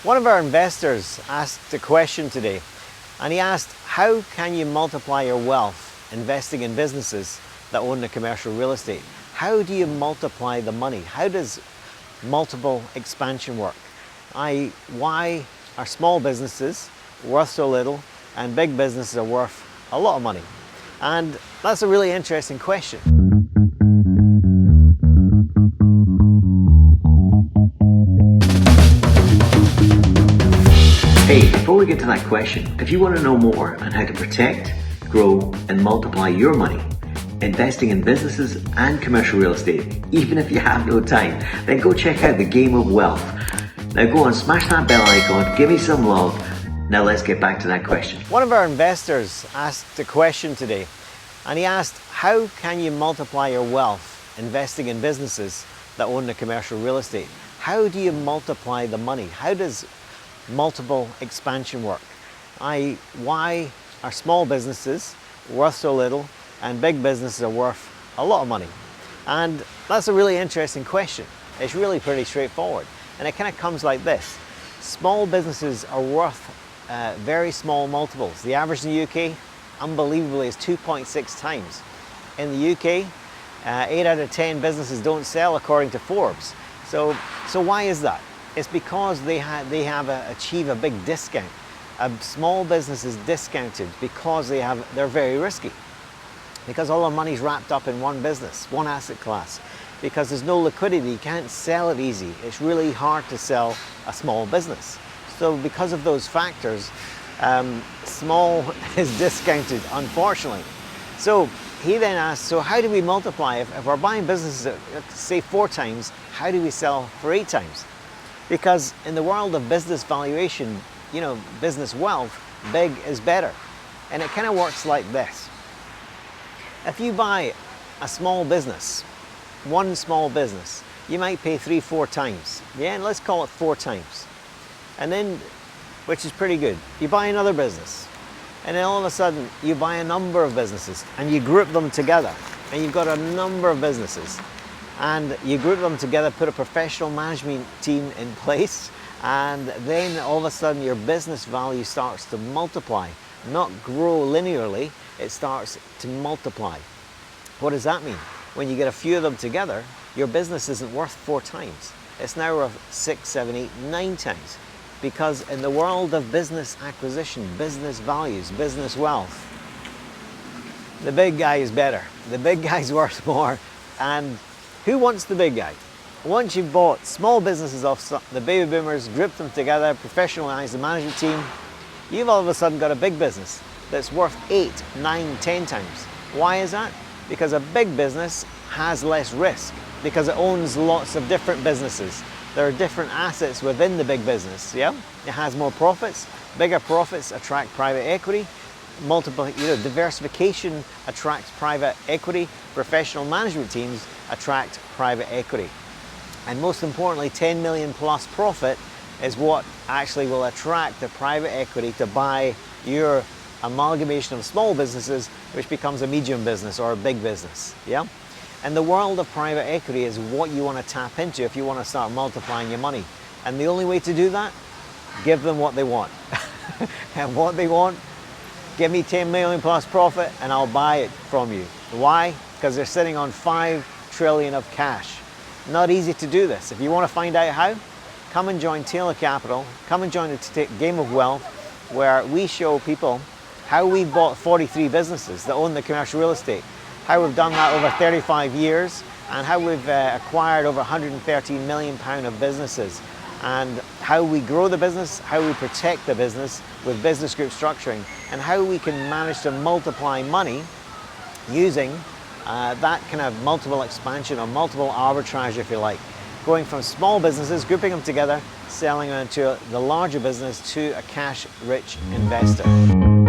One of our investors asked a question today, and he asked, how can you multiply your wealth investing in businesses that own the commercial real estate? How do you multiply the money? How does multiple expansion work? Why are small businesses worth so little and big businesses are worth a lot of money? And that's a really interesting question. Hey, before we get to that question, if you want to know more on how to protect, grow and multiply your money, investing in businesses and commercial real estate, even if you have no time, then go check out The Game of Wealth. Now go on, smash that bell icon, give me some love. Now let's get back to that question. One of our investors asked a question today, and he asked, how can you multiply your wealth investing in businesses that own the commercial real estate? How do you multiply the money? How does multiple expansion work? Why are small businesses worth so little and big businesses are worth a lot of money? And that's a really interesting question. It's really pretty straightforward, and it kind of comes like this. Small businesses are worth very small multiples. The average in the UK, unbelievably, is 2.6 times. In the UK, 8 out of 10 businesses don't sell according to Forbes. So why is that? It's because they achieve a big discount. A small business is discounted because they're very risky. Because all their money's wrapped up in one business, one asset class. Because there's no liquidity, you can't sell it easy. It's really hard to sell a small business. So because of those factors, small is discounted, unfortunately. So he then asked, so how do we multiply? If we're buying businesses at, say, 4 times, how do we sell for 8 times? Because in the world of business valuation, business wealth, big is better. And it kind of works like this. If you buy a small business, one small business, you might pay 3-4 times. Yeah, and let's call it 4 times. And then, which is pretty good, you buy another business. And then all of a sudden, you buy a number of businesses and you group them together. And you've got a number of businesses. And you group them together, put a professional management team in place, and then all of a sudden your business value starts to multiply, not grow linearly, it starts to multiply. What does that mean? When you get a few of them together, your business isn't worth 4 times. It's now worth 6, 7, 8, 9 times. Because in the world of business acquisition, business values, business wealth, the big guy is better. The big guy's worth more. And who wants the big guy? Once you've bought small businesses off the baby boomers, grouped them together, professionalized the management team, you've all of a sudden got a big business that's worth 8, 9, 10 times. Why is that? Because a big business has less risk, because it owns lots of different businesses. There are different assets within the big business, yeah? It has more profits. Bigger profits attract private equity. Diversification attracts private equity. Professional management teams attract private equity. And most importantly, 10 million plus profit is what actually will attract the private equity to buy your amalgamation of small businesses, which becomes a medium business or a big business, yeah? And the world of private equity is what you want to tap into if you want to start multiplying your money. And the only way to do that, give them what they want. And what they want, give me 10 million plus profit and I'll buy it from you. Why? Because they're sitting on 5 trillion of cash. Not easy to do this. If you want to find out how, come and join Taylor Capital. Come and join the Game of Wealth, where we show people how we've bought 43 businesses that own the commercial real estate, how we've done that over 35 years, and how we've acquired over 113 million pounds of businesses, and how we grow the business, how we protect the business with business group structuring, and how we can manage to multiply money using that kind of multiple expansion or multiple arbitrage, if you like. Going from small businesses, grouping them together, selling them to the larger business to a cash-rich investor.